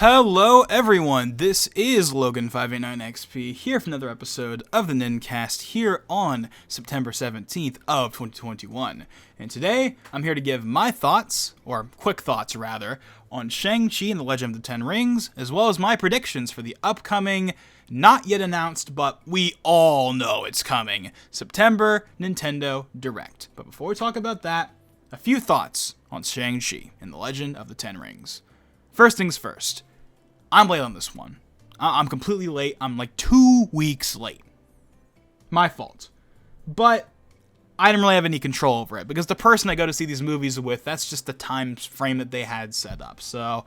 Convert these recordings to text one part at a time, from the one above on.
Hello everyone, this is Logan589XP here for another episode of the Nin-Cast here on September 17th of 2021. And today, I'm here to give my thoughts, or quick thoughts rather, on Shang-Chi and the Legend of the Ten Rings, as well as my predictions for the upcoming, not yet announced, but we all know it's coming, September Nintendo Direct. But before we talk about that, a few thoughts on Shang-Chi and the Legend of the Ten Rings. First things first, I'm late on this one. I'm completely late. I'm like 2 weeks late. My fault. But I didn't really have any control over it because the person I go to see these movies with, that's just the time frame that they had set up. So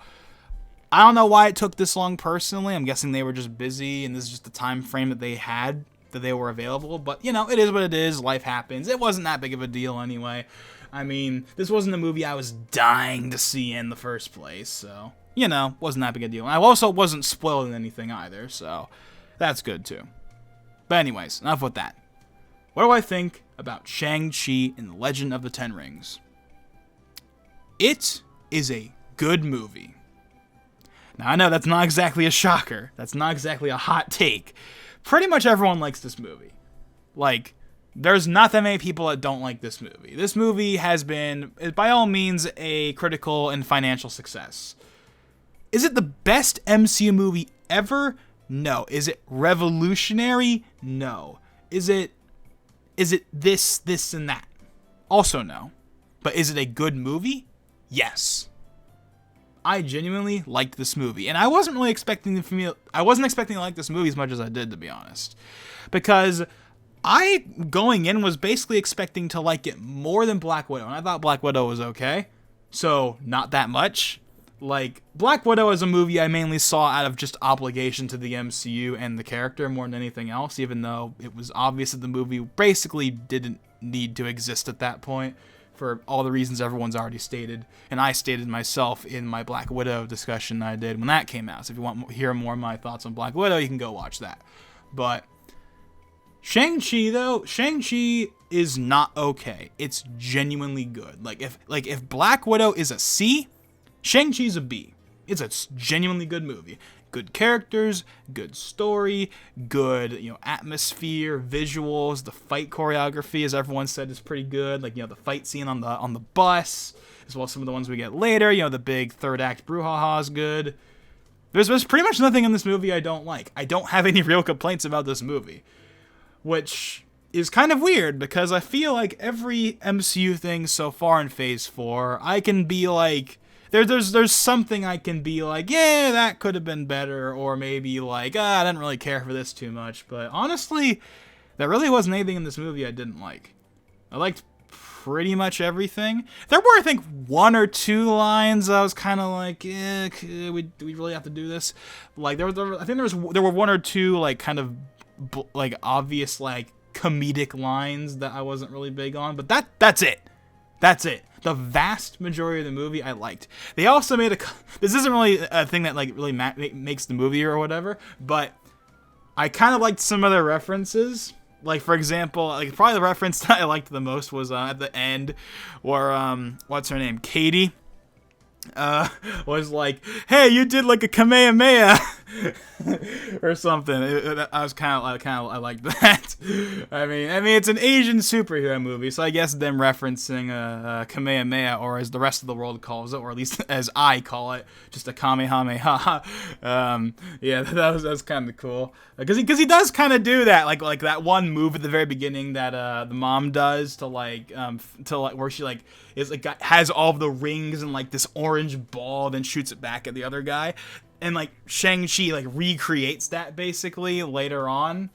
I don't know why it took this long personally. I'm guessing they were just busy and this is just the time frame that they had, that they were available. But, you know, it is what it is. Life happens. It wasn't that big of a deal anyway. I mean, this wasn't a movie I was dying to see in the first place, so, you know, wasn't that big a deal. I also wasn't spoiled in anything either, so that's good too. But anyways, enough with that. What do I think about Shang-Chi and the Legend of the Ten Rings? It is a good movie. Now, I know that's not exactly a shocker. That's not exactly a hot take. Pretty much everyone likes this movie. Like, there's not that many people that don't like this movie. This movie has been, by all means, a critical and financial success. Is it the best MCU movie ever? No. Is it revolutionary? No. Is it this, and that? Also no. But is it a good movie? Yes. I genuinely liked this movie, and I wasn't expecting to like this movie as much as I did, to be honest, because I, going in, was basically expecting to like it more than Black Widow, and I thought Black Widow was okay, so not that much. Like, Black Widow is a movie I mainly saw out of just obligation to the MCU and the character more than anything else, even though it was obvious that the movie basically didn't need to exist at that point, for all the reasons everyone's already stated, and I stated myself in my Black Widow discussion I did when that came out, so if you want to hear more of my thoughts on Black Widow, you can go watch that. But Shang-Chi, though, Shang-Chi is not okay. It's genuinely good. Like if Black Widow is a C, Shang-Chi's a B. It's a genuinely good movie. Good characters, good story, good, atmosphere, visuals, the fight choreography, as everyone said, is pretty good. Like, the fight scene on the bus, as well as some of the ones we get later. The big third act brouhaha is good. There's pretty much nothing in this movie I don't like. I don't have any real complaints about this movie, which is kind of weird because I feel like every MCU thing so far in Phase 4, I can be like, there's something I can be like, yeah, that could have been better, or maybe like, I didn't really care for this too much, but honestly, there really wasn't anything in this movie I didn't like. I liked pretty much everything. There were, I think, one or two lines I was kind of like, do we really have to do this? Like, there were one or two, like, kind of, like, obvious, like, comedic lines that I wasn't really big on, but that's it. That's it. The vast majority of the movie I liked. They also made this isn't really a thing that, like, really makes the movie or whatever, but I kind of liked some of their references. Like, for example, like, probably the reference that I liked the most was at the end where, what's her name? Katie was like, hey, you did like a Kamehameha or something. I liked that. I mean, it's an Asian superhero movie, so I guess them referencing a Kamehameha, or as the rest of the world calls it, or at least as I call it, just a Kamehameha. Yeah, that was kind of cool, because he does kind of do that, like that one move at the very beginning that the mom does to where she like is like has all of the rings and like this orange ball, then shoots it back at the other guy, and like Shang-Chi like recreates that basically later on,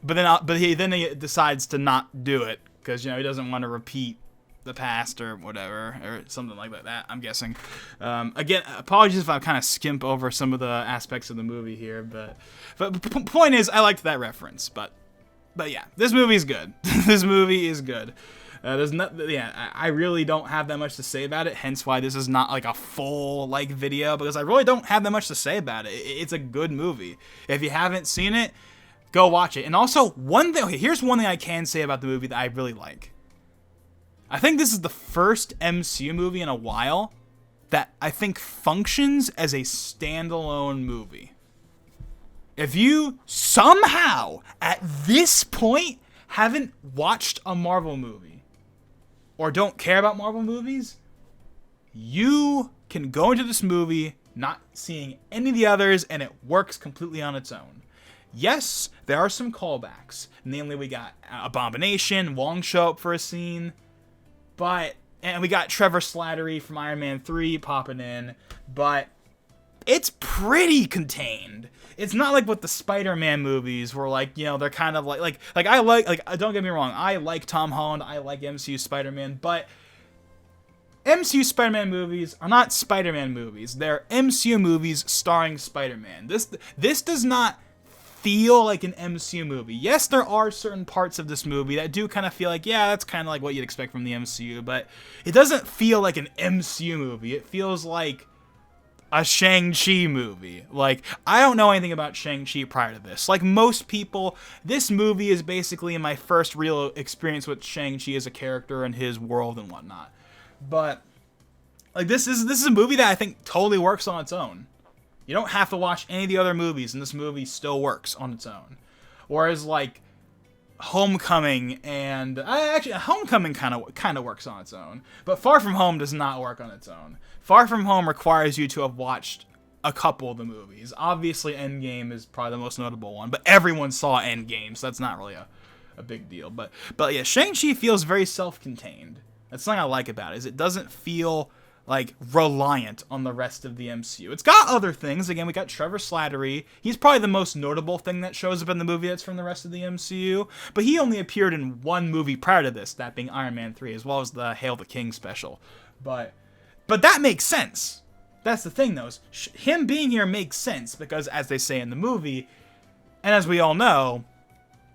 but he decides to not do it because he doesn't want to repeat the past or whatever, or something like that, I'm guessing. Again, apologies if I kind of skimp over some of the aspects of the movie here, but point is, I liked that reference, but yeah, this movie's good. This movie is good. I really don't have that much to say about it, hence why this is not like a full like video, because I really don't have that much to say about it. It's a good movie. If you haven't seen it, go watch it. And also, here's one thing I can say about the movie that I really like. I think this is the first MCU movie in a while that I think functions as a standalone movie. If you somehow, at this point, haven't watched a Marvel movie, or don't care about Marvel movies, you can go into this movie not seeing any of the others, and it works completely on its own. Yes, there are some callbacks. Namely, we got Abomination, Wong show up for a scene, and we got Trevor Slattery from Iron Man 3 popping in, but it's pretty contained. It's not like with the Spider-Man movies where, like, you know, they're kind of like I like, don't get me wrong, I like Tom Holland, I like MCU Spider-Man, but MCU Spider-Man movies are not Spider-Man movies. They're MCU movies starring Spider-Man. This does not feel like an MCU movie. Yes, there are certain parts of this movie that do kind of feel like, yeah, that's kind of like what you'd expect from the MCU, but it doesn't feel like an MCU movie. It feels like a Shang-Chi movie. Like, I don't know anything about Shang-Chi prior to this. Like most people, this movie is basically my first real experience with Shang-Chi as a character and his world and whatnot. But like this is a movie that I think totally works on its own. You don't have to watch any of the other movies, and this movie still works on its own. Whereas like Homecoming and Homecoming kind of works on its own, but Far From Home does not work on its own. Far From Home requires you to have watched a couple of the movies. Obviously, Endgame is probably the most notable one, but everyone saw Endgame, so that's not really a big deal. But yeah, Shang-Chi feels very self-contained. That's something I like about it, is it doesn't feel like reliant on the rest of the MCU. It's got other things. Again, we got Trevor Slattery. He's probably the most notable thing that shows up in the movie that's from the rest of the MCU. But he only appeared in one movie prior to this, that being Iron Man 3, as well as the Hail the King special. But that makes sense. That's the thing, though. Him being here makes sense because, as they say in the movie, and as we all know,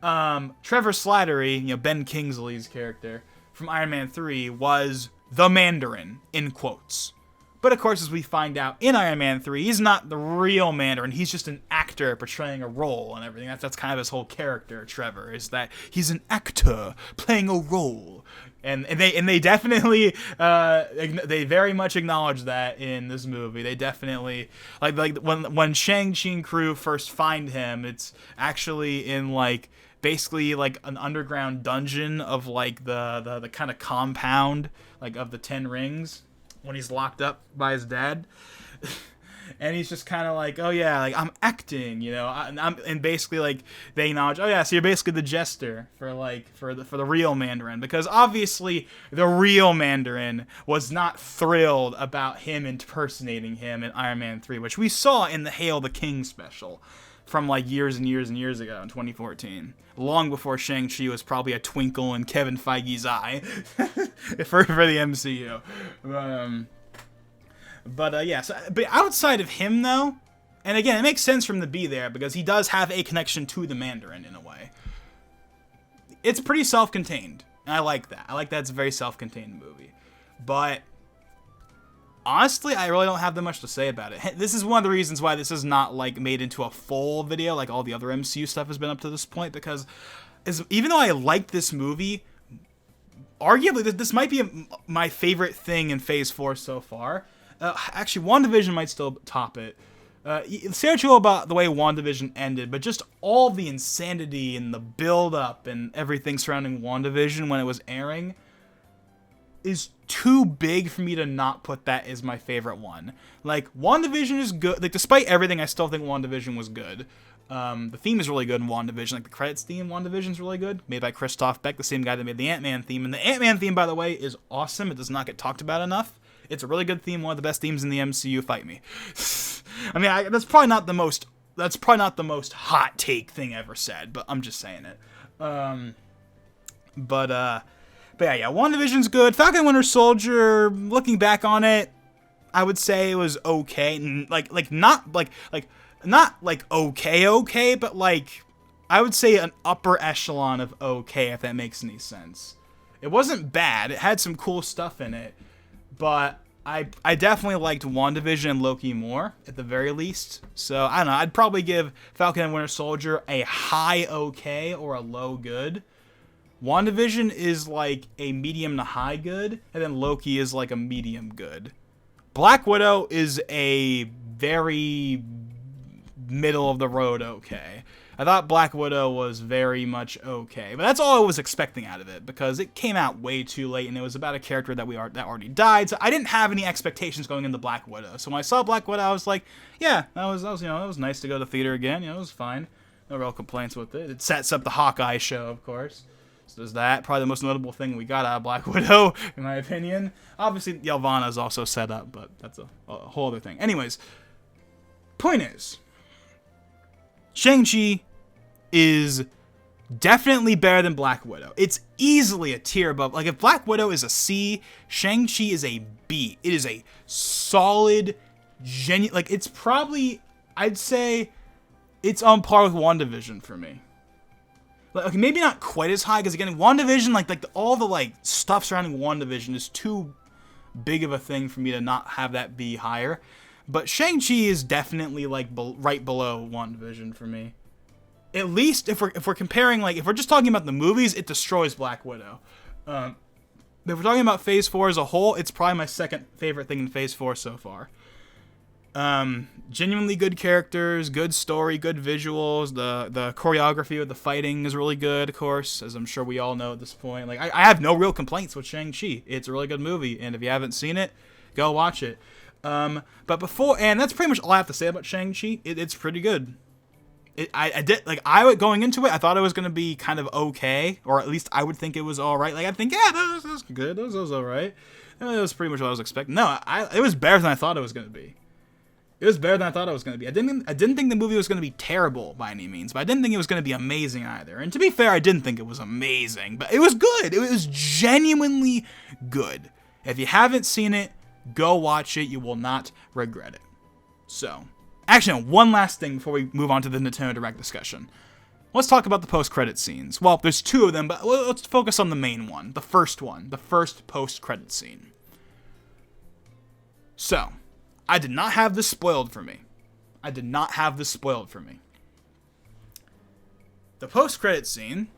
Trevor Slattery, you know, Ben Kingsley's character from Iron Man 3, was the Mandarin, in quotes. But of course, as we find out in Iron Man 3, he's not the real Mandarin. He's just an actor portraying a role and everything. That's kind of his whole character, Trevor, is that he's an actor playing a role. And they definitely they very much acknowledge that in this movie. They definitely like when Shang-Chi and crew first find him, it's actually in like basically like an underground dungeon of like the kind of compound like of the 10 Rings when he's locked up by his dad. And he's just kind of like, oh yeah, like I'm acting, you know, and basically like they acknowledge, oh yeah, so you're basically the jester for the real Mandarin, because obviously the real Mandarin was not thrilled about him impersonating him in Iron Man 3, which we saw in the Hail the King special from like years and years and years ago in 2014, long before Shang-Chi was probably a twinkle in Kevin Feige's eye for the MCU. But outside of him, though, and again, it makes sense for him to be there because he does have a connection to the Mandarin in a way. It's pretty self-contained, and I like that. I like that it's a very self-contained movie. But honestly, I really don't have that much to say about it. This is one of the reasons why this is not like made into a full video like all the other MCU stuff has been up to this point, because even though I like this movie, arguably this might be my favorite thing in Phase 4 so far. Actually, WandaVision might still top it. Say what you will about the way WandaVision ended, but just all the insanity and the build-up and everything surrounding WandaVision when it was airing is too big for me to not put that as my favorite one. Like, WandaVision is good. Like, despite everything, I still think WandaVision was good. The theme is really good in WandaVision. Like, the credits theme, WandaVision is really good. Made by Christoph Beck, the same guy that made the Ant-Man theme. And the Ant-Man theme, by the way, is awesome. It does not get talked about enough. It's a really good theme, one of the best themes in the MCU. Fight me. I mean, that's probably not the most hot take thing ever said, but I'm just saying it. But yeah, WandaVision's good. Falcon and Winter Soldier, looking back on it, I would say it was okay. Not okay, but like I would say an upper echelon of okay, if that makes any sense. It wasn't bad. It had some cool stuff in it. But I definitely liked WandaVision and Loki more, at the very least. So, I don't know, I'd probably give Falcon and Winter Soldier a high okay or a low good. WandaVision is like a medium to high good, and then Loki is like a medium good. Black Widow is a very middle of the road okay. I thought Black Widow was very much okay, but that's all I was expecting out of it because it came out way too late and it was about a character that that already died. So I didn't have any expectations going into Black Widow. So when I saw Black Widow, I was like, yeah, that was it was nice to go to the theater again. It was fine. No real complaints with it. It sets up the Hawkeye show, of course. So there's that. Probably the most notable thing we got out of Black Widow, in my opinion. Obviously, Yelvana is also set up, but that's a whole other thing. Anyways, point is, Shang-Chi is definitely better than Black Widow. It's easily a tier above. Like, if Black Widow is a C, Shang-Chi is a B. It is a solid, genuine... Like, it's probably... I'd say it's on par with WandaVision for me. Like, maybe not quite as high, because, again, WandaVision, all the stuff surrounding WandaVision is too big of a thing for me to not have that be higher. But Shang-Chi is definitely, right below WandaVision for me. At least if we're comparing, if we're just talking about the movies, it destroys Black Widow. If we're talking about Phase 4 as a whole, it's probably my second favorite thing in Phase 4 so far. Genuinely good characters, good story, good visuals. The choreography with the fighting is really good, of course, as I'm sure we all know at this point. I have no real complaints with Shang-Chi. It's a really good movie, and if you haven't seen it, go watch it. And that's pretty much all I have to say about Shang-Chi. It's pretty good. Going into it, I thought it was going to be kind of okay, or at least I would think it was alright. I'd think, yeah, that was good, that was alright. That was pretty much what I was expecting. No, it was better than I thought it was going to be. It was better than I thought it was going to be. I didn't think the movie was going to be terrible by any means, but I didn't think it was going to be amazing either. And to be fair, I didn't think it was amazing, but it was good. It was genuinely good. If you haven't seen it, go watch it. You will not regret it. So, actually, one last thing before we move on to the Nintendo Direct discussion. Let's talk about the post-credit scenes. Well, there's two of them, but let's focus on the main one. The first post-credit scene. So, I did not have this spoiled for me. The post-credit scene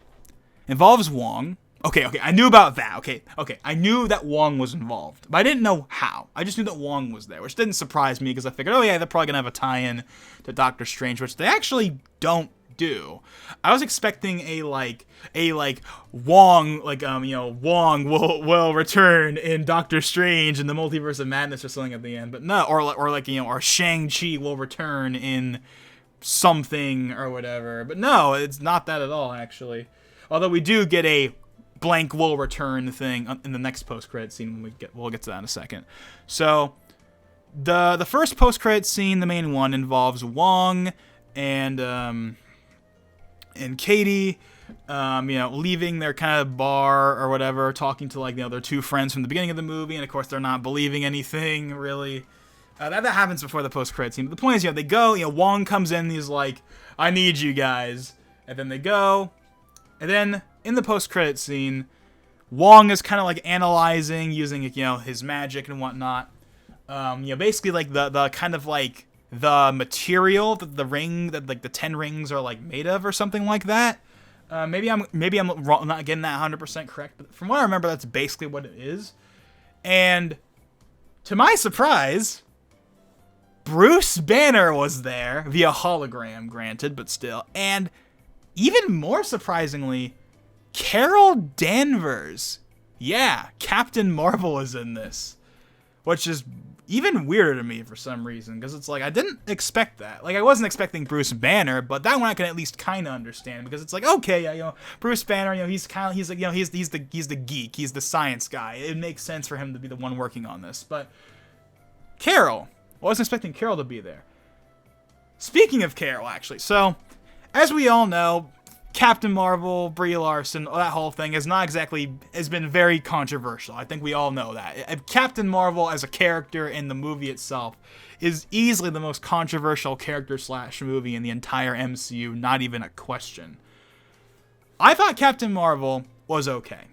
involves Wong. Okay, I knew about that. Okay, I knew that Wong was involved, but I didn't know how. I just knew that Wong was there, which didn't surprise me because I figured, oh yeah, they're probably gonna have a tie-in to Doctor Strange, which they actually don't do. I was expecting a Wong, Wong will return in Doctor Strange in the Multiverse of Madness or something at the end, but no, or Shang-Chi will return in something or whatever, but no, it's not that at all actually. Although we do get a blank will return thing in the next post-credit scene when we'll get to that in a second. So the first post-credit scene, the main one, involves Wong and Katie, leaving their kind of bar or whatever, talking to their two friends from the beginning of the movie, and of course they're not believing anything really. That happens before the post-credit scene. But the point is, they go. Wong comes in, and he's like, "I need you guys," and then they go, and then in the post-credit scene, Wong is kind of analyzing, using his magic and whatnot. Basically the kind of the material that the ring that the 10 rings are made of or something like that. Maybe I'm wrong, not getting that 100% correct, but from what I remember, that's basically what it is. And to my surprise, Bruce Banner was there via hologram, granted, but still. And even more surprisingly, Carol Danvers. Yeah, Captain Marvel is in this, which is even weirder to me for some reason, because it's I didn't expect that. I wasn't expecting Bruce Banner, but that one I can at least kind of understand, because it's okay, yeah, Bruce Banner, he's the geek, he's the science guy. It makes sense for him to be the one working on this. But Carol, I wasn't expecting Carol to be there. Speaking of Carol, actually, so as we all know, Captain Marvel, Brie Larson, that whole thing has been very controversial. I think we all know that. Captain Marvel as a character in the movie itself is easily the most controversial character / movie in the entire MCU, not even a question. I thought Captain Marvel was okay.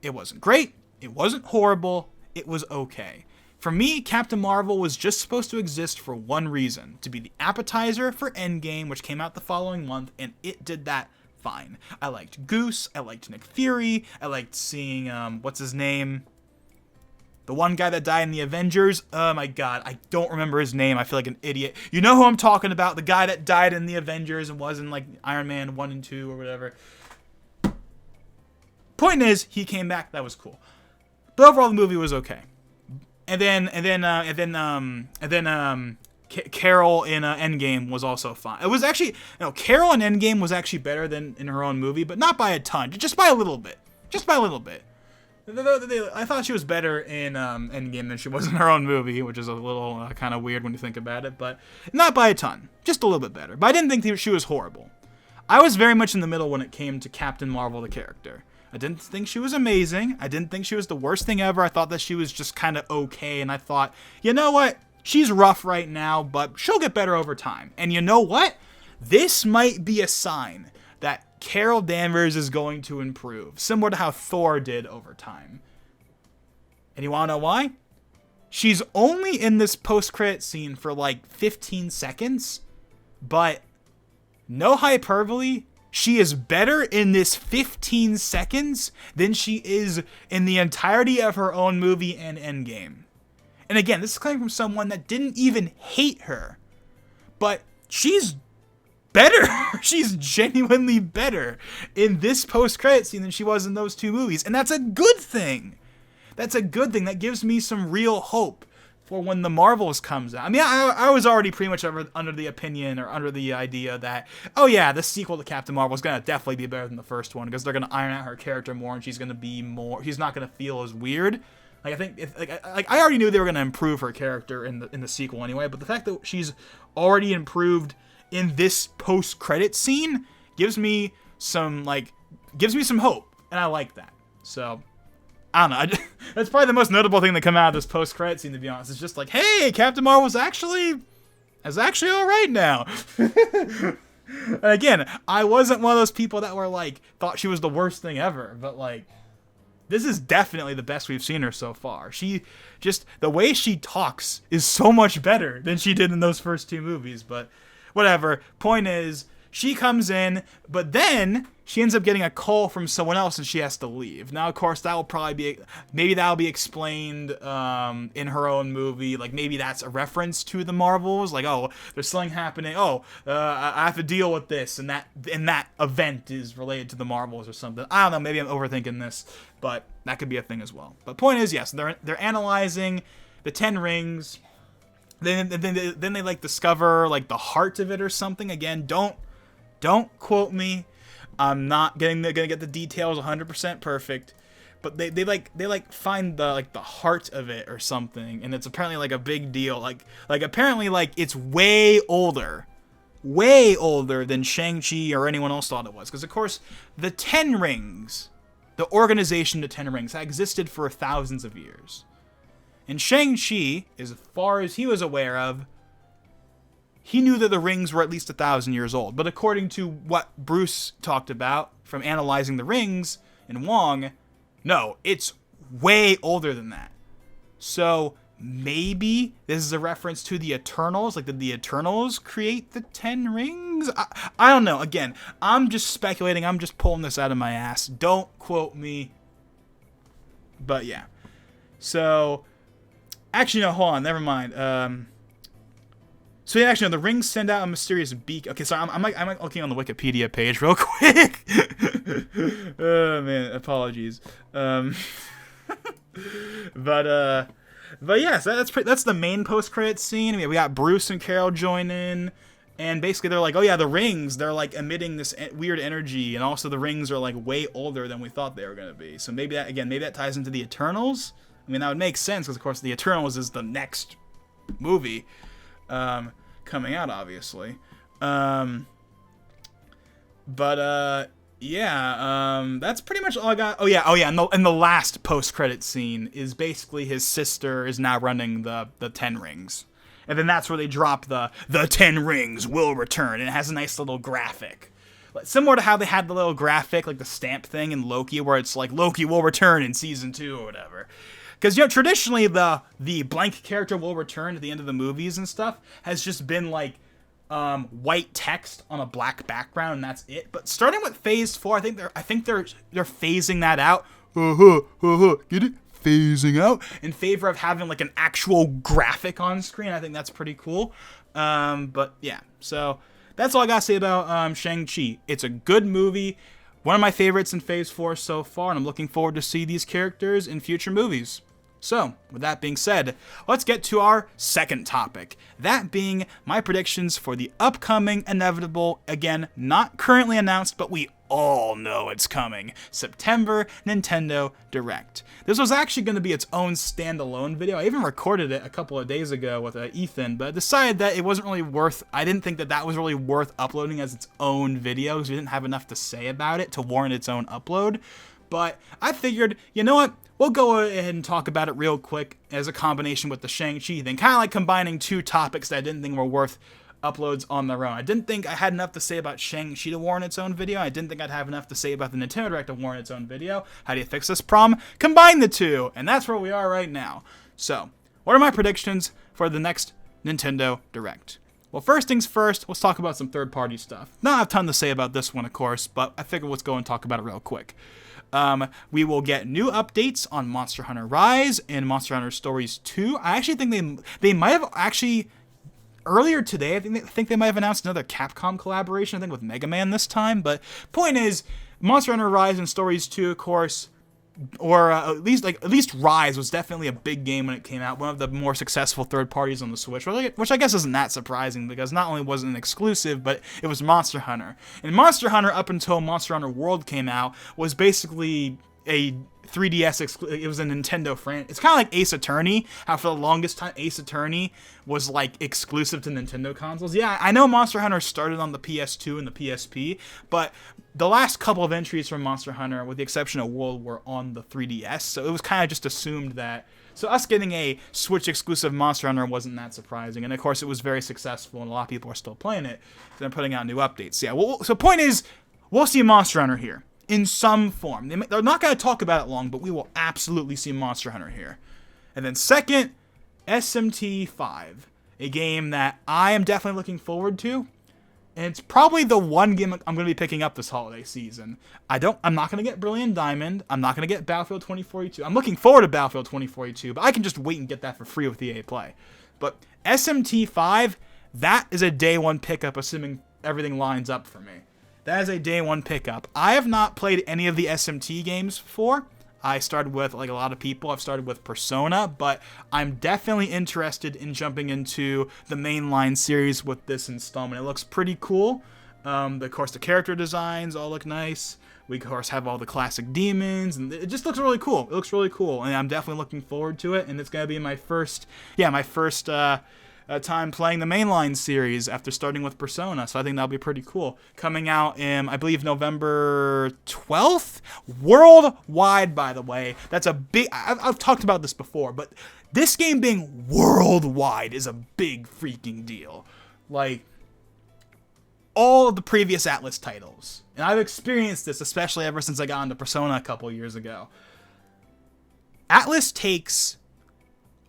It wasn't great, it wasn't horrible, it was okay. For me, Captain Marvel was just supposed to exist for one reason, to be the appetizer for Endgame, which came out the following month, and it did that fine. I liked Goose, I liked Nick Fury, I liked seeing, what's his name? The one guy that died in the Avengers, oh my god, I don't remember his name. I feel like an idiot. You know who I'm talking about? The guy that died in the Avengers and was in like Iron Man 1 and 2 or whatever. Point is, he came back. That was cool. But overall, the movie was okay. And then Carol in Endgame was also fine. It was actually, Carol in Endgame was actually better than in her own movie, but not by a ton, just by a little bit. I thought she was better in Endgame than she was in her own movie, which is a little kind of weird when you think about it, but not by a ton, just a little bit better. But I didn't think she was horrible. I was very much in the middle when it came to Captain Marvel, the character. I didn't think she was amazing. I didn't think she was the worst thing ever. I thought that she was just kind of okay, and I thought, you know what? She's rough right now, but she'll get better over time. And you know what? This might be a sign that Carol Danvers is going to improve, similar to how Thor did over time. And you want to know why? She's only in this post-credit scene for like 15 seconds, but no hyperbole, she is better in this 15 seconds than she is in the entirety of her own movie and Endgame. And again, this is coming from someone that didn't even hate her, but she's better. She's genuinely better in this post-credit scene than she was in those two movies. And that's a good thing. That's a good thing. That gives me some real hope for when the Marvels comes out. I mean, I was already pretty much under the opinion or under the idea that, oh yeah, the sequel to Captain Marvel is going to definitely be better than the first one because they're going to iron out her character more and she's going to be more, she's not going to feel as weird. Like, I think, I already knew they were going to improve her character in the sequel anyway, but the fact that she's already improved in this post-credit scene gives me some hope, and I like that. So, I don't know. That's probably the most notable thing that come out of this post-credit scene, to be honest. It's just like, hey, Captain Marvel's actually all right now. And again, I wasn't one of those people that were like, thought she was the worst thing ever, but like, this is definitely the best we've seen her so far. The way she talks is so much better than she did in those first two movies, but whatever. Point is, she comes in, but then she ends up getting a call from someone else and she has to leave. Now, of course, that will probably be explained in her own movie. Like, maybe that's a reference to the Marvels. Like, oh, there's something happening. Oh, I have to deal with this, and that event is related to the Marvels or something. I don't know. Maybe I'm overthinking this, but that could be a thing as well. But point is, yes, they're analyzing the 10 rings. Then they like discover like the heart of it or something. Again, don't quote me. I'm not gonna get the details 100% perfect, but they find the heart of it or something, and it's apparently like a big deal. Like apparently like it's way older than Shang-Chi or anyone else thought it was. Because of course the 10 rings, the organization, the 10 rings, that existed for thousands of years. And Shang-Chi, as far as he was aware of, he knew that the rings were at least 1,000 years old. But according to what Bruce talked about from analyzing the rings in Wong, no, it's way older than that. So maybe this is a reference to the Eternals. Like, did the Eternals create the 10 rings? I don't know. Again, I'm just speculating. I'm just pulling this out of my ass. Don't quote me. But yeah. So, actually, no, hold on. Never mind. So yeah, actually, no, the rings send out a mysterious beacon. Okay, so I'm looking on the Wikipedia page real quick. Oh man, apologies. But yeah, so that's the main post-credits scene. We got Bruce and Carol join in, and basically they're like, oh yeah, the rings, they're like emitting this weird energy, and also the rings are like way older than we thought they were gonna be. So maybe that ties into the Eternals. I mean, that would make sense because of course the Eternals is the next movie coming out, obviously. That's pretty much all I got. Oh yeah, and the last post-credit scene is basically his sister is now running the 10 rings. And then that's where they drop the 10 rings will return, and it has a nice little graphic. Similar to how they had the little graphic, like the stamp thing in Loki, where it's like, Loki will return in season 2 or whatever. Because, traditionally the blank character will return at the end of the movies and stuff has just been like white text on a black background, and that's it. But starting with Phase 4, I think they're phasing that out. Get it? phasing out in favor of having like an actual graphic on screen. I think that's pretty cool. But yeah, so that's all I gotta say about Shang-Chi. It's a good movie, one of my favorites in Phase 4 so far, and I'm looking forward to see these characters in future movies. So, with that being said, let's get to our second topic. That being my predictions for the upcoming, inevitable, again, not currently announced, but we all know it's coming, September Nintendo Direct. This was actually going to be its own standalone video. I even recorded it a couple of days ago with Ethan, but I decided that it wasn't really I didn't think that that was really worth uploading as its own video, because we didn't have enough to say about it to warrant its own upload. But I figured, you know what? We'll go ahead and talk about it real quick as a combination with the Shang-Chi thing. Kind of like combining two topics that I didn't think were worth uploads on their own. I didn't think I had enough to say about Shang-Chi to warrant its own video. I didn't think I'd have enough to say about the Nintendo Direct to warrant its own video. How do you fix this problem? Combine the two. And that's where we are right now. So, what are my predictions for the next Nintendo Direct? Well, first things first, let's talk about some third-party stuff. Not a ton to say about this one, of course, but I figured let's go and talk about it real quick. We will get new updates on Monster Hunter Rise and Monster Hunter Stories 2. I actually think they might have actually, earlier today, I think they might have announced another Capcom collaboration, I think with Mega Man this time. But point is, Monster Hunter Rise and Stories 2, of course, or at least Rise was definitely a big game when it came out. One of the more successful third parties on the Switch, which I guess isn't that surprising because not only was it an exclusive, but it was Monster Hunter. And Monster Hunter, up until Monster Hunter World came out, was basically a 3DS it was a Nintendo franchise. It's kind of like Ace Attorney, how for the longest time Ace Attorney was like exclusive to Nintendo consoles. Yeah, I know Monster Hunter started on the PS2 and the PSP, but the last couple of entries from Monster Hunter, with the exception of World, were on the 3DS, so it was kind of just assumed that. So us getting a Switch exclusive Monster Hunter wasn't that surprising, and of course it was very successful, and a lot of people are still playing it. They're putting out new updates. Yeah, well, so point is, we'll see Monster Hunter here in some form. They're not going to talk about it long, but we will absolutely see Monster Hunter here. And then second, SMT 5, a game that I am definitely looking forward to. And it's probably the one game I'm going to be picking up this holiday season. I'm not going to get Brilliant Diamond. I'm not going to get Battlefield 2042. I'm looking forward to Battlefield 2042, but I can just wait and get that for free with EA Play. But SMT 5, that is a day one pickup, assuming everything lines up for me. That is a day one pickup. I have not played any of the SMT games before. I started with, like a lot of people, I've started with Persona, but I'm definitely interested in jumping into the mainline series with this installment. It looks pretty cool. Of course, the character designs all look nice. We, of course, have all the classic demons, and it just looks really cool. It looks really cool, and I'm definitely looking forward to it, and it's going to be my first time playing the mainline series after starting with Persona, so I think that'll be pretty cool. Coming out in, I believe, November 12th? Worldwide, by the way. That's a big... I've talked about this before, but this game being worldwide is a big freaking deal. Like, all of the previous Atlus titles, and I've experienced this, especially ever since I got into Persona a couple years ago. Atlus takes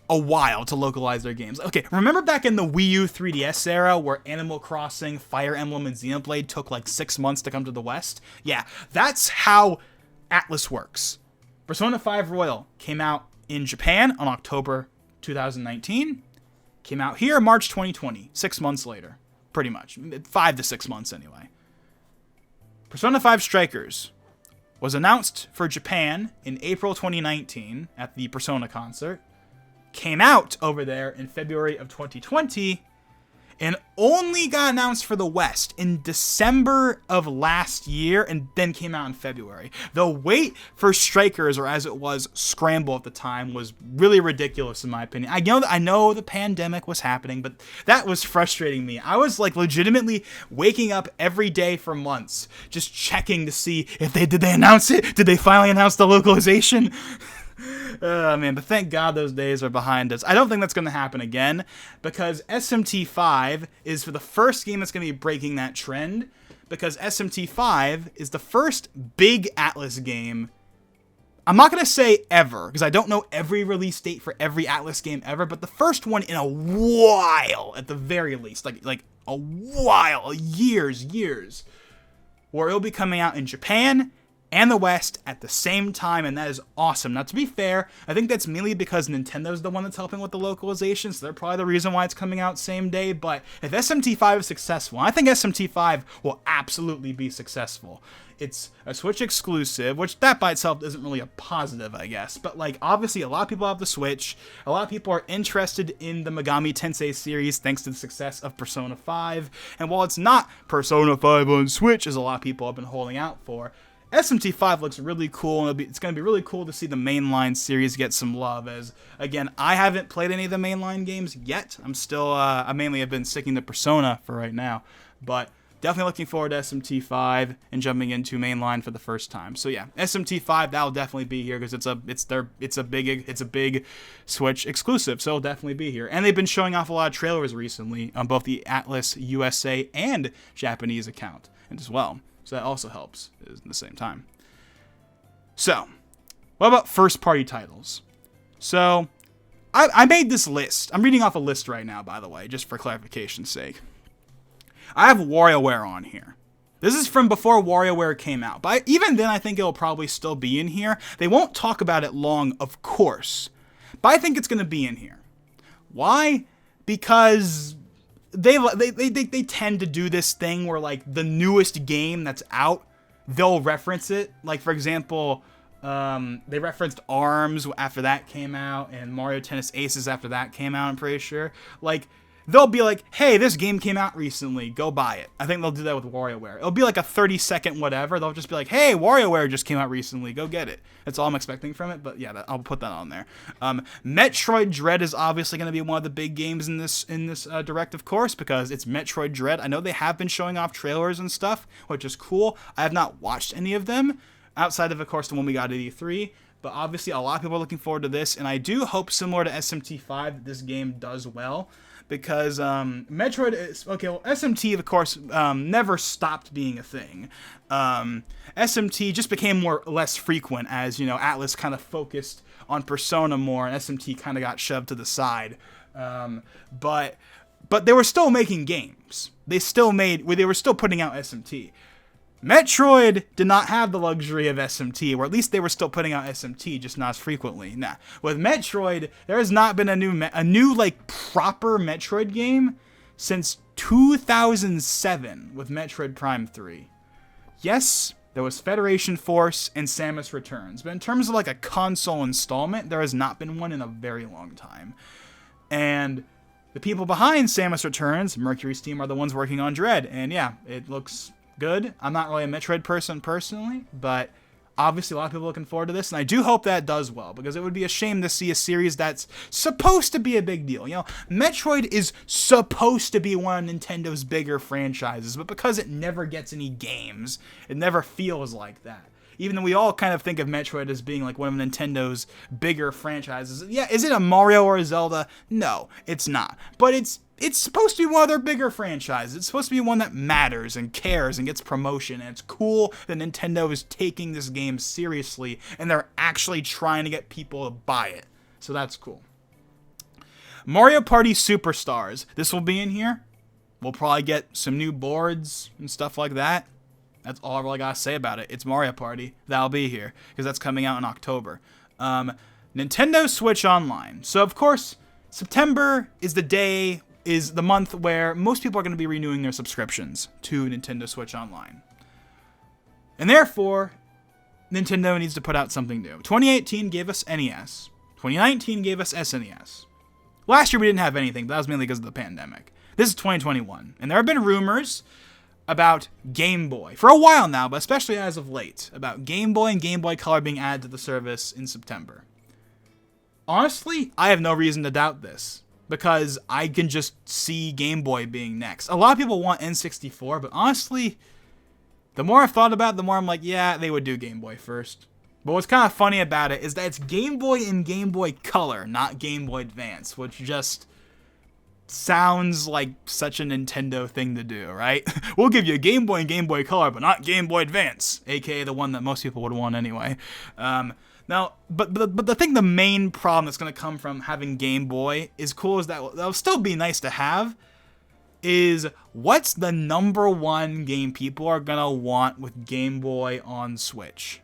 a while to localize their games. Okay, remember back in the Wii U 3DS era where Animal Crossing, Fire Emblem, and Xenoblade took like 6 months to come to the West? Yeah, that's how Atlus works. Persona 5 Royal came out in Japan on October 2019. Came out here March 2020, 6 months later. Pretty much. 5 to 6 months anyway. Persona 5 Strikers was announced for Japan in April 2019 at the Persona concert. Came out over there in February of 2020, and only got announced for the West in December of last year, and then came out in February. The wait for Strikers, or as it was, Scramble at the time, was really ridiculous in my opinion. I know the pandemic was happening, but that was frustrating me. I was like legitimately waking up every day for months, just checking to see if did they announce it? Did they finally announce the localization? Man, but thank God those days are behind us. I don't think that's going to happen again, because SMT5 is for the first game that's going to be breaking that trend, because SMT5 is the first big Atlus game. I'm not going to say ever, because I don't know every release date for every Atlus game ever, but the first one in a while, at the very least, like a while, years, where it'll be coming out in Japan and the West at the same time, and that is awesome. Now, to be fair, I think that's mainly because Nintendo's the one that's helping with the localization, so they're probably the reason why it's coming out same day. But if SMT5 is successful, I think SMT5 will absolutely be successful. It's a Switch exclusive, which that by itself isn't really a positive, I guess. But, like, obviously a lot of people have the Switch. A lot of people are interested in the Megami Tensei series thanks to the success of Persona 5. And while it's not Persona 5 on Switch, as a lot of people have been holding out for, SMT5 looks really cool, and it's going to be really cool to see the mainline series get some love, as, again, I haven't played any of the mainline games yet. I'm still, I mainly have been sticking to Persona for right now, but definitely looking forward to SMT5 and jumping into mainline for the first time. So yeah, SMT5, that'll definitely be here because it's a big Switch exclusive, so it'll definitely be here. And they've been showing off a lot of trailers recently on both the Atlas USA and Japanese account as well. So that also helps at the same time. So, what about first-party titles? So, I made this list. I'm reading off a list right now, by the way, just for clarification's sake. I have WarioWare on here. This is from before WarioWare came out. But even then, I think it'll probably still be in here. They won't talk about it long, of course. But I think it's going to be in here. Why? Because they tend to do this thing where, like, the newest game that's out, they'll reference it. Like, for example, they referenced ARMS after that came out, and Mario Tennis Aces after that came out, I'm pretty sure. Like, they'll be like, hey, this game came out recently, go buy it. I think they'll do that with WarioWare. It'll be like a 30-second whatever. They'll just be like, hey, WarioWare just came out recently, go get it. That's all I'm expecting from it, but yeah, I'll put that on there. Metroid Dread is obviously going to be one of the big games in this Direct, of course, because it's Metroid Dread. I know they have been showing off trailers and stuff, which is cool. I have not watched any of them, outside of course, the one we got at E3. But obviously, a lot of people are looking forward to this, and I do hope, similar to SMT5, that this game does well. Because Metroid is, okay, well, SMT, of course, never stopped being a thing. SMT just became less frequent as, you know, Atlas kind of focused on Persona more, and SMT kind of got shoved to the side. But they were still making games. They were still putting out SMT. Metroid did not have the luxury of SMT, or at least they were still putting out SMT, just not as frequently. Nah, with Metroid, there has not been a new like proper Metroid game since 2007 with Metroid Prime 3. Yes, there was Federation Force and Samus Returns, but in terms of like a console installment, there has not been one in a very long time. And the people behind Samus Returns, Mercury's team, are the ones working on Dread, and yeah, it looks good. I'm not really a Metroid person personally, but obviously a lot of people are looking forward to this, and I do hope that does well, because it would be a shame to see a series that's supposed to be a big deal. You know, Metroid is supposed to be one of Nintendo's bigger franchises, but because it never gets any games, it never feels like that. Even though we all kind of think of Metroid as being like one of Nintendo's bigger franchises. Yeah, is it a Mario or a Zelda? No, it's not. But it's supposed to be one of their bigger franchises. It's supposed to be one that matters and cares and gets promotion. And it's cool that Nintendo is taking this game seriously and they're actually trying to get people to buy it. So that's cool. Mario Party Superstars. This will be in here. We'll probably get some new boards and stuff like that. That's all I really gotta say about it. It's Mario Party. That'll be here, because that's coming out in October. Nintendo Switch Online. So, of course, September is the month where most people are going to be renewing their subscriptions to Nintendo Switch Online. And therefore, Nintendo needs to put out something new. 2018 gave us NES. 2019 gave us SNES. Last year we didn't have anything, but that was mainly because of the pandemic. This is 2021, and there have been rumors about Game Boy for a while now, but especially as of late, about Game Boy and Game Boy Color being added to the service in September. Honestly, I have no reason to doubt this, because I can just see Game Boy being next. A lot of people want N64, but honestly, the more I've thought about it, the more I'm like, yeah, they would do Game Boy first. But what's kind of funny about it is that it's Game Boy and Game Boy Color, not Game Boy Advance, which just sounds like such a Nintendo thing to do, right? We'll give you a Game Boy and Game Boy Color, but not Game Boy Advance, aka the one that most people would want anyway. Now, but I think the main problem that's going to come from having Game Boy, as cool as that'll still be nice to have, is what's the number one game people are going to want with Game Boy on Switch?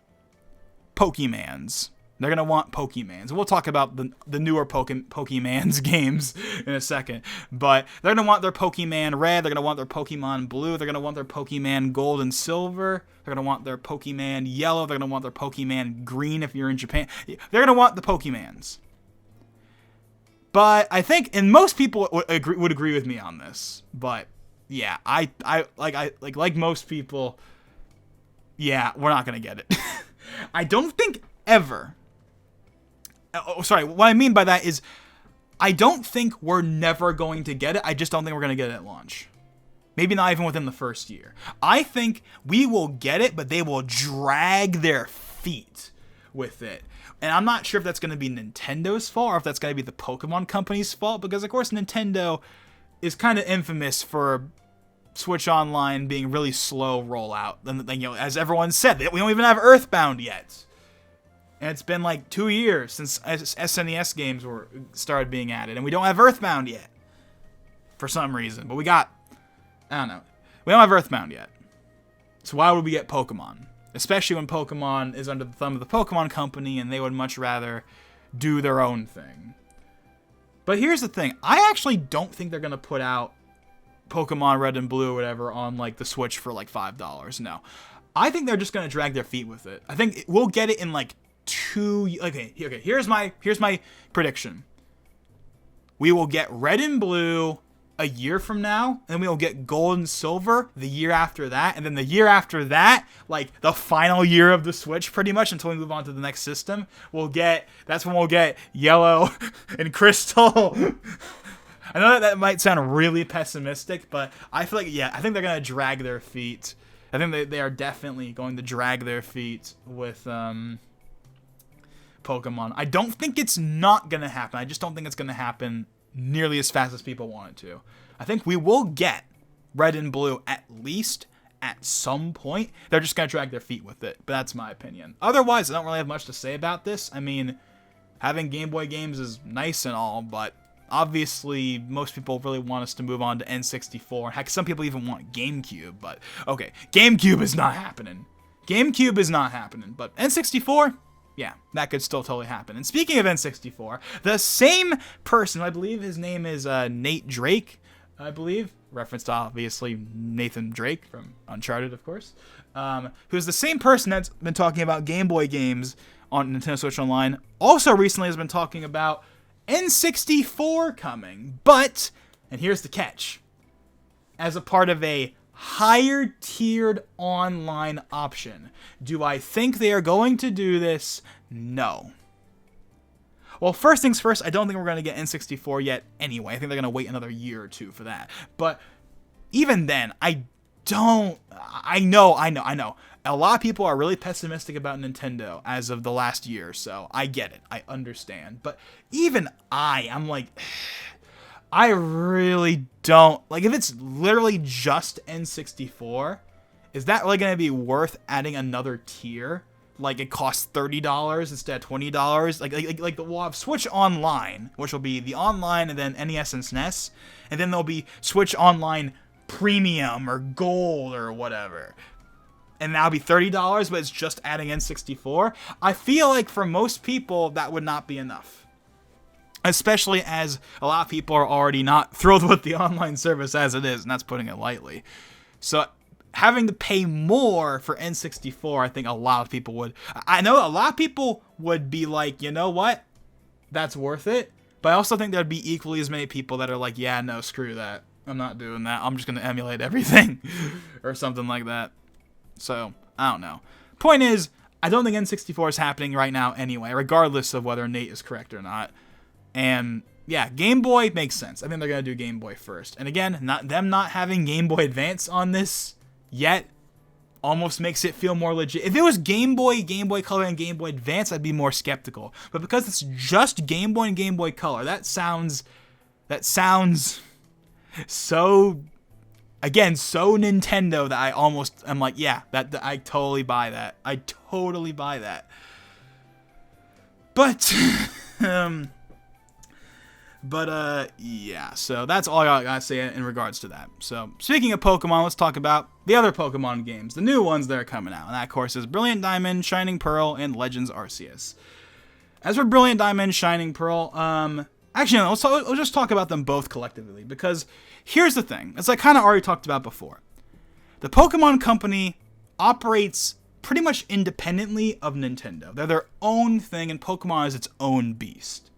Pokemans. They're going to want Pokemans. We'll talk about the newer Pokemans games in a second. But they're going to want their Pokemon Red. They're going to want their Pokemon Blue. They're going to want their Pokemon Gold and Silver. They're going to want their Pokemon Yellow. They're going to want their Pokemon Green if you're in Japan. They're going to want the Pokemans. But I think, and most people would agree with me on this. But yeah, I like most people, yeah, we're not going to get it. I don't think ever. Oh, sorry, what I mean by that is I don't think we're never going to get it. I just don't think we're going to get it at launch. Maybe not even within the first year. I think we will get it, but they will drag their feet with it. And I'm not sure if that's going to be Nintendo's fault or if that's going to be the Pokemon Company's fault, because, of course, Nintendo is kind of infamous for Switch Online being really slow rollout. And, you know, as everyone said, we don't even have Earthbound yet. And it's been like 2 years since SNES games were started being added. And we don't have Earthbound yet. For some reason. But I don't know. We don't have Earthbound yet. So why would we get Pokemon? Especially when Pokemon is under the thumb of the Pokemon Company and they would much rather do their own thing. But here's the thing. I actually don't think they're going to put out Pokemon Red and Blue or whatever on like the Switch for like $5. No. I think they're just going to drag their feet with it. I think we'll get it in like Okay, here's my prediction. We will get Red and Blue a year from now, and we will get Gold and Silver the year after that, and then the year after that, like the final year of the Switch pretty much until we move on to the next system, that's when we'll get Yellow and Crystal. I know that might sound really pessimistic, but I feel like, I think they're going to drag their feet. I think they are definitely going to drag their feet with Pokemon. I don't think it's not going to happen. I just don't think it's going to happen nearly as fast as people want it to. I think we will get Red and Blue at least at some point. They're just going to drag their feet with it, but that's my opinion. Otherwise, I don't really have much to say about this. I mean, having Game Boy games is nice and all, but obviously most people really want us to move on to N64. Heck, some people even want GameCube, but okay, GameCube is not happening. GameCube is not happening, but N64? Yeah, that could still totally happen. And speaking of N64, the same person, I believe his name is Nate Drake, I believe, reference to obviously Nathan Drake from Uncharted, of course, who's the same person that's been talking about Game Boy games on Nintendo Switch Online, also recently has been talking about N64 coming, but, and here's the catch, as a part of a higher tiered online option. Do I think they are going to do this? No. Well, first things first, I don't think we're going to get N64 yet anyway. I think they're going to wait another year or two for that. But even then, I know. A lot of people are really pessimistic about Nintendo as of the last year, so I get it. I understand. But even I'm like, I really don't. Like, if it's literally just N64, is that really going to be worth adding another tier? Like, it costs $30 instead of $20? Like we'll have Switch Online, which will be the online and then NES and SNES. And then there'll be Switch Online Premium or Gold or whatever. And that'll be $30, but it's just adding N64. I feel like for most people, that would not be enough. Especially as a lot of people are already not thrilled with the online service as it is, and that's putting it lightly. So having to pay more for N64, I think a lot of people would. I know a lot of people would be like, you know what? That's worth it. But I also think there'd be equally as many people that are like, yeah, no, screw that. I'm not doing that. I'm just going to emulate everything or something like that. So, I don't know. Point is, I don't think N64 is happening right now anyway, regardless of whether Nate is correct or not. And yeah, Game Boy makes sense. I think they're going to do Game Boy first. And again, not having Game Boy Advance on this yet almost makes it feel more legit. If it was Game Boy, Game Boy Color, and Game Boy Advance, I'd be more skeptical. But because it's just Game Boy and Game Boy Color, that sounds so, again, so Nintendo that I'm like, yeah, that I totally buy that. I totally buy that. But But, yeah, so that's all I gotta say in regards to that. So, speaking of Pokemon, let's talk about the other Pokemon games, the new ones that are coming out. And that, of course, is Brilliant Diamond, Shining Pearl, and Legends Arceus. As for Brilliant Diamond, Shining Pearl, actually, no, let's just talk about them both collectively, because here's the thing, as I kind of already talked about before. The Pokemon Company operates pretty much independently of Nintendo. They're their own thing, and Pokemon is its own beast.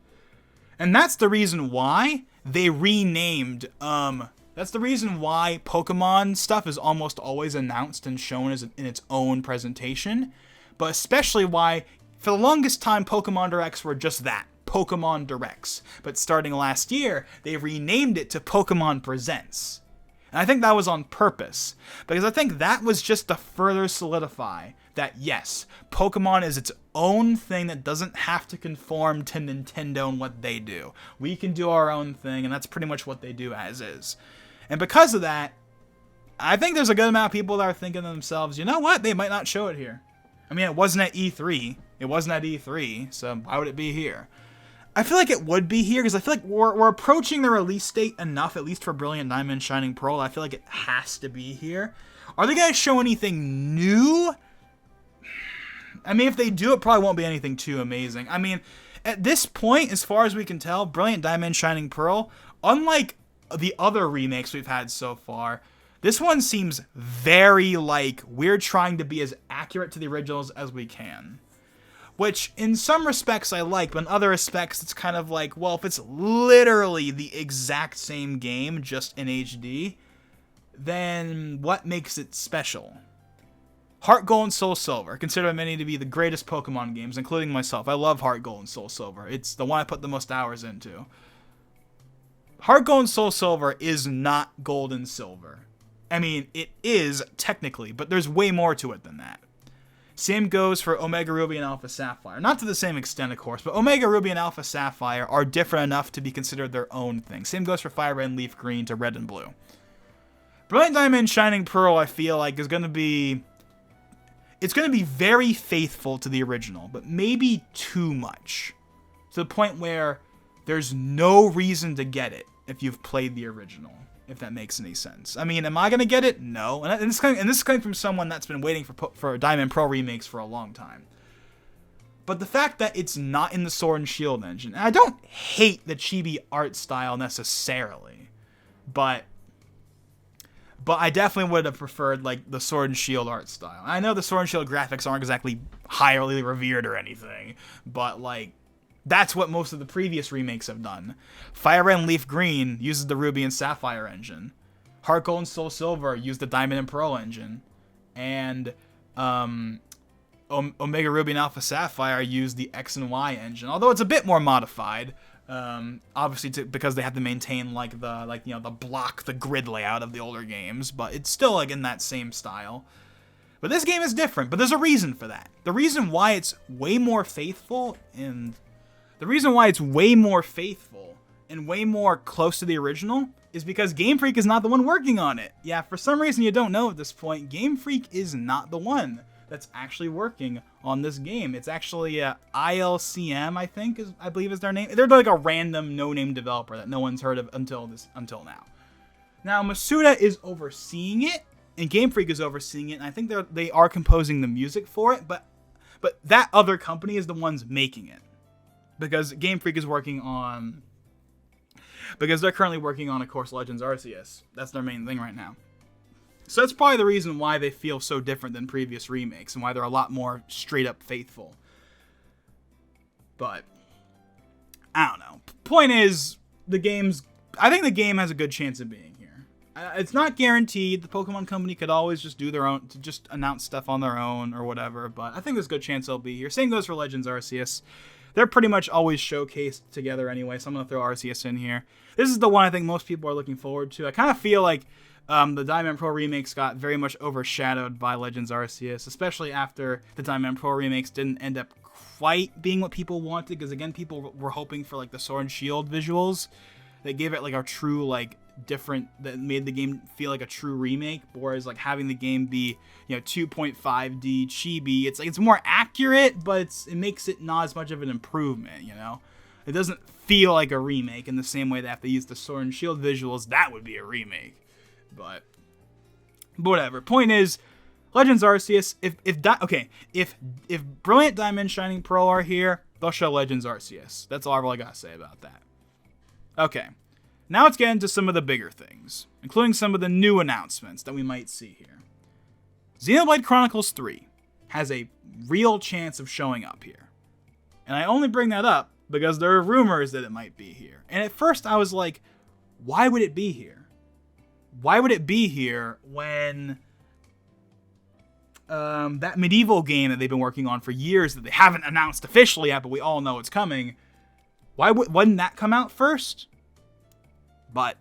And that's the reason why they renamed, that's the reason why Pokemon stuff is almost always announced and shown as in its own presentation, but especially why, for the longest time, Pokemon Directs were just that, Pokemon Directs. But starting last year, they renamed it to Pokemon Presents. And I think that was on purpose, because I think that was just to further solidify that, yes, Pokemon is its own thing that doesn't have to conform to Nintendo and what they do. We can do our own thing, and that's pretty much what they do as is. And because of that, I think there's a good amount of people that are thinking to themselves, you know what, they might not show it here. I mean, it wasn't at E3. It wasn't at E3, so why would it be here? I feel like it would be here, because I feel like we're approaching the release date enough, at least for Brilliant Diamond, Shining Pearl. I feel like it has to be here. Are they going to show anything new? I mean, if they do, it probably won't be anything too amazing. I mean, at this point, as far as we can tell, Brilliant Diamond, Shining Pearl, unlike the other remakes we've had so far, this one seems very like we're trying to be as accurate to the originals as we can. Which, in some respects, I like, but in other respects, it's kind of like, well, if it's literally the exact same game, just in HD, then what makes it special? Heart Gold and Soul Silver, consider many to be the greatest Pokemon games, including myself. I love Heart Gold and Soul Silver. It's the one I put the most hours into. Heart Gold and Soul Silver is not Gold and Silver. I mean, it is, technically, but there's way more to it than that. Same goes for Omega Ruby and Alpha Sapphire. Not to the same extent, of course, but Omega Ruby and Alpha Sapphire are different enough to be considered their own thing. Same goes for Fire Red and Leaf Green to Red and Blue. Brilliant Diamond and Shining Pearl, I feel like, is going to be... It's going to be very faithful to the original, but maybe too much. To the point where there's no reason to get it if you've played the original. If that makes any sense. I mean, am I going to get it? No. And this is coming from someone that's been waiting for Diamond Pro remakes for a long time. But the fact that it's not in the Sword and Shield engine, and I don't hate the chibi art style necessarily, but I definitely would have preferred like the Sword and Shield art style. I know the Sword and Shield graphics aren't exactly highly revered or anything, but like, that's what most of the previous remakes have done. Fire Red and Leaf Green uses the Ruby and Sapphire engine. Heart Gold and Soul Silver used the Diamond and Pearl engine. And Omega Ruby and Alpha Sapphire used the X and Y engine. Although it's a bit more modified. Obviously because they have to maintain the grid layout of the older games. But it's still like in that same style. But this game is different. But there's a reason for that. The reason why it's way more faithful and way more close to the original is because Game Freak is not the one working on it. Yeah, for some reason you don't know at this point, Game Freak is not the one that's actually working on this game. It's actually ILCM, I believe is their name. They're like a random no-name developer that no one's heard of until now. Now Masuda is overseeing it, and Game Freak is overseeing it, and I think they are composing the music for it, but that other company is the ones making it. Because Game Freak is working on... Because they're currently working on, of course, Legends Arceus. That's their main thing right now. So that's probably the reason why they feel so different than previous remakes, and why they're a lot more straight-up faithful. But, I don't know. Point is, I think the game has a good chance of being here. It's not guaranteed. The Pokemon Company could always just do their own... just announce stuff on their own, or whatever, but I think there's a good chance they'll be here. Same goes for Legends Arceus. They're pretty much always showcased together anyway, so I'm going to throw Arceus in here. This is the one I think most people are looking forward to. I kind of feel like the Diamond Pro remakes got very much overshadowed by Legends Arceus, especially after the Diamond Pro remakes didn't end up quite being what people wanted, because again, people were hoping for like the Sword and Shield visuals. They gave it like a true different, that made the game feel like a true remake, whereas like having the game be 2.5D chibi, it's more accurate, but it makes it not as much of an improvement, It doesn't feel like a remake in the same way that if they use the Sword and Shield visuals, that would be a remake. But whatever. Point is, Legends Arceus, if Brilliant Diamond, Shining Pearl are here, they'll show Legends Arceus. That's all I really gotta say about that. Okay, now let's get into some of the bigger things, including some of the new announcements that we might see here. Xenoblade Chronicles 3 has a real chance of showing up here. And I only bring that up because there are rumors that it might be here. And at first I was like, why would it be here? Why would it be here when that medieval game that they've been working on for years that they haven't announced officially yet, but we all know it's coming, wouldn't that come out first? But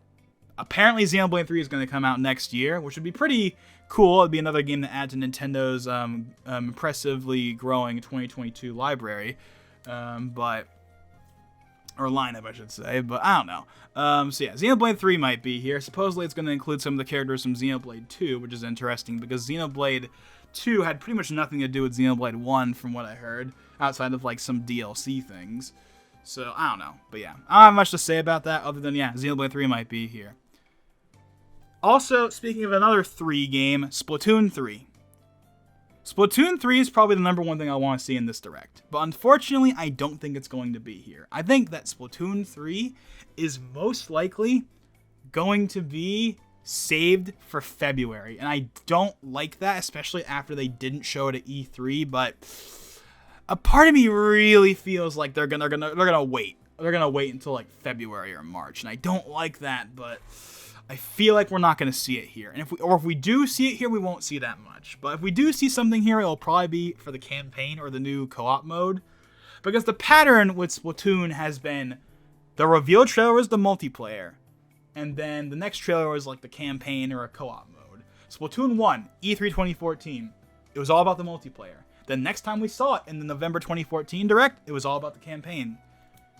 apparently Xenoblade 3 is going to come out next year, which would be pretty cool. It'd be another game to add to Nintendo's impressively growing 2022 library, or lineup, I should say, but I don't know. So yeah, Xenoblade 3 might be here. Supposedly it's going to include some of the characters from Xenoblade 2, which is interesting because Xenoblade 2 had pretty much nothing to do with Xenoblade 1 from what I heard, outside of like some DLC things. So I don't know, but yeah, I don't have much to say about that other than, yeah, Xenoblade 3 might be here. Also, speaking of another 3 game, Splatoon 3. Splatoon 3 is probably the number one thing I want to see in this Direct, but unfortunately, I don't think it's going to be here. I think that Splatoon 3 is most likely going to be saved for February, and I don't like that, especially after they didn't show it at E3, but a part of me really feels like they're gonna wait. They're gonna wait until like February or March, and I don't like that, but I feel like we're not going to see it here. And if we do see it here, we won't see that much. But if we do see something here, it'll probably be for the campaign or the new co-op mode. Because the pattern with Splatoon has been the reveal trailer is the multiplayer. And then the next trailer is like the campaign or a co-op mode. Splatoon 1, E3 2014, it was all about the multiplayer. Then next time we saw it in the November 2014 Direct, it was all about the campaign.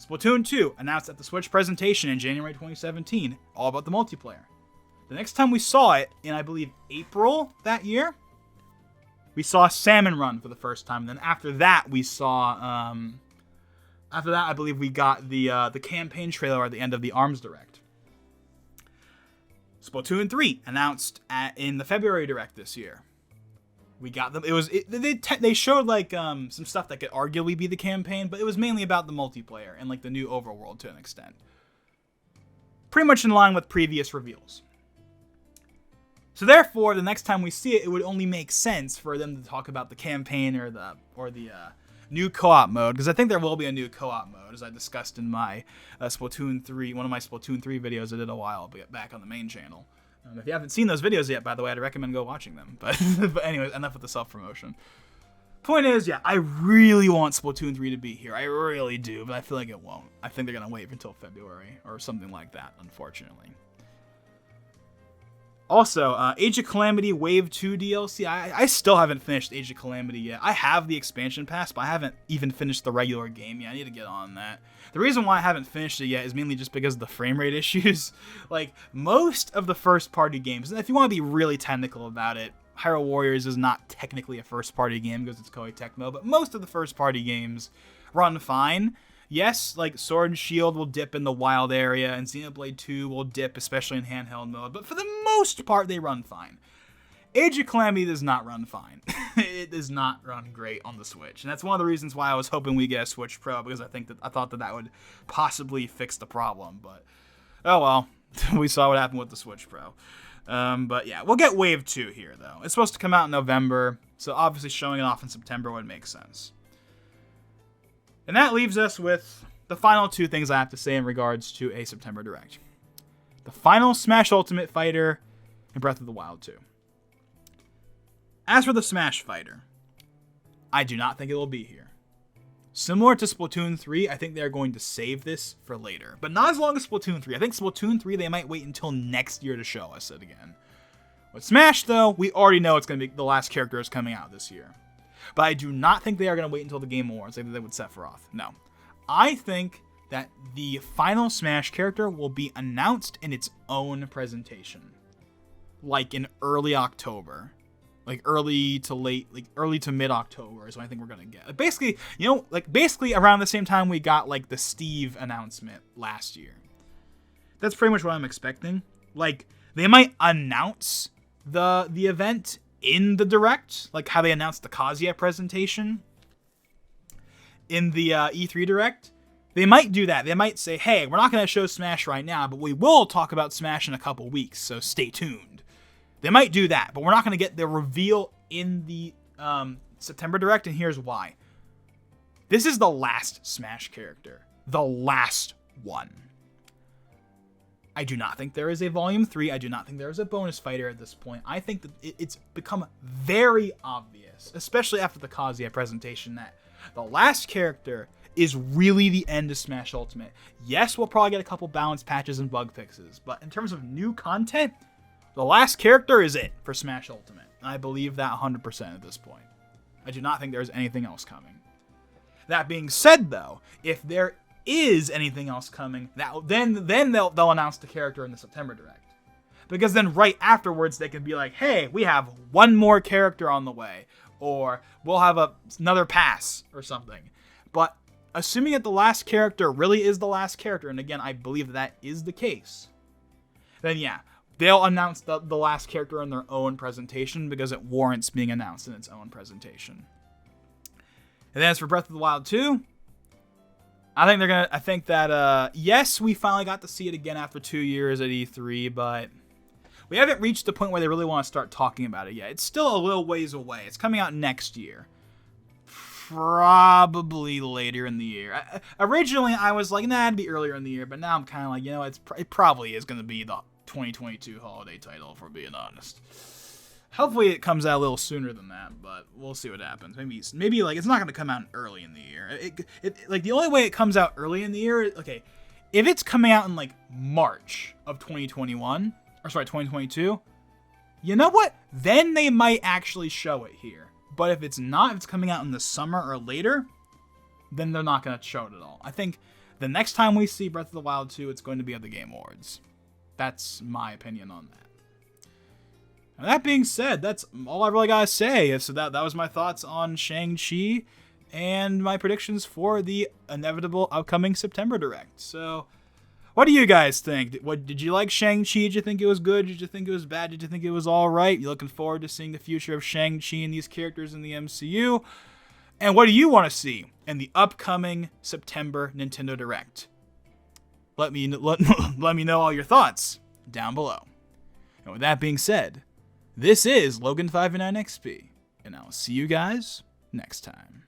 Splatoon 2, announced at the Switch presentation in January 2017, all about the multiplayer. The next time we saw it, in I believe April that year, we saw Salmon Run for the first time. And then after that, we saw, I believe we got the campaign trailer at the end of the ARMS Direct. Splatoon 3, announced in the February Direct this year. We got them. They showed like some stuff that could arguably be the campaign, but it was mainly about the multiplayer and like the new overworld to an extent. Pretty much in line with previous reveals. So therefore, the next time we see it, it would only make sense for them to talk about the campaign or the new co-op mode, because I think there will be a new co-op mode, as I discussed in my Splatoon 3, one of my Splatoon 3 videos I did a while back on the main channel. If you haven't seen those videos yet, by the way, I'd recommend go watching them. But anyways, enough with the self-promotion. Point is, yeah, I really want Splatoon 3 to be here. I really do, but I feel like it won't. I think they're going to wait until February or something like that, unfortunately. Also, Age of Calamity Wave 2 DLC. I still haven't finished Age of Calamity yet. I have the expansion pass, but I haven't even finished the regular game yet. I need to get on that. The reason why I haven't finished it yet is mainly just because of the frame rate issues. Like, most of the first-party games, and if you want to be really technical about it, Hyrule Warriors is not technically a first-party game because it's Koei Tecmo, but most of the first-party games run fine. Yes, like Sword and Shield will dip in the wild area, and Xenoblade 2 will dip, especially in handheld mode, but for the most part, they run fine. Age of Calamity does not run fine. It does not run great on the Switch, and that's one of the reasons why I was hoping we get a Switch Pro, because I thought that would possibly fix the problem, but oh well, we saw what happened with the Switch Pro. But yeah, we'll get Wave 2 here, though. It's supposed to come out in November, so obviously showing it off in September would make sense. And that leaves us with the final two things I have to say in regards to a September Direct. The final Smash Ultimate Fighter and Breath of the Wild 2. As for the Smash Fighter, I do not think it will be here. Similar to Splatoon 3, I think they're going to save this for later. But not as long as Splatoon 3. I think Splatoon 3, they might wait until next year to show us it again. With Smash, though, we already know it's going to be the last character is coming out this year. But I do not think they are going to wait until the Game Awards like they would Sephiroth. No. I think that the final Smash character will be announced in its own presentation. Like in early October. Like early to mid-October is what I think we're gonna get. Basically, basically around the same time we got like the Steve announcement last year. That's pretty much what I'm expecting. Like, they might announce the event in the Direct, like how they announced the Kazuya presentation in the E3 Direct. They might do that. They might say, hey, we're not going to show Smash right now, but we will talk about Smash in a couple weeks, so stay tuned. They might do that, but we're not going to get the reveal in the September Direct, and here's why. This is the last Smash character. The last one. I do not think there is a Volume 3. I do not think there is a bonus fighter at this point. I think that it's become very obvious, especially after the Kazuya presentation, that the last character is really the end of Smash Ultimate. Yes, we'll probably get a couple balance patches and bug fixes, but in terms of new content, the last character is it for Smash Ultimate. And I believe that 100% at this point. I do not think there's anything else coming. That being said, though, if there is anything else coming, then they'll announce the character in the September Direct. Because then right afterwards they can be like, hey, we have one more character on the way, or we'll have another pass or something. But assuming that the last character really is the last character, and again, I believe that is the case, then yeah, they'll announce the last character in their own presentation because it warrants being announced in its own presentation. And then as for Breath of the Wild 2, I think that yes, we finally got to see it again after 2 years at E3, but we haven't reached the point where they really want to start talking about it yet. It's still a little ways away. It's coming out next year. Probably later in the year. Originally, I was like, nah, it'd be earlier in the year, but now I'm kind of like, it probably is going to be the 2022 holiday title, if we're being honest. Hopefully it comes out a little sooner than that, but we'll see what happens. Maybe like it's not going to come out early in the year. Like the only way it comes out early in the year, okay, if it's coming out in like March of 2022, you know what? Then they might actually show it here. But if it's not, if it's coming out in the summer or later, then they're not going to show it at all. I think the next time we see Breath of the Wild 2, it's going to be at the Game Awards. That's my opinion on that. And that being said, that's all I really gotta say. So that was my thoughts on Shang-Chi and my predictions for the inevitable upcoming September Direct. So, what do you guys think? Did you like Shang-Chi? Did you think it was good? Did you think it was bad? Did you think it was alright? You looking forward to seeing the future of Shang-Chi and these characters in the MCU? And what do you want to see in the upcoming September Nintendo Direct? Let me know all your thoughts down below. And with that being said, this is Logan589XP, and I'll see you guys next time.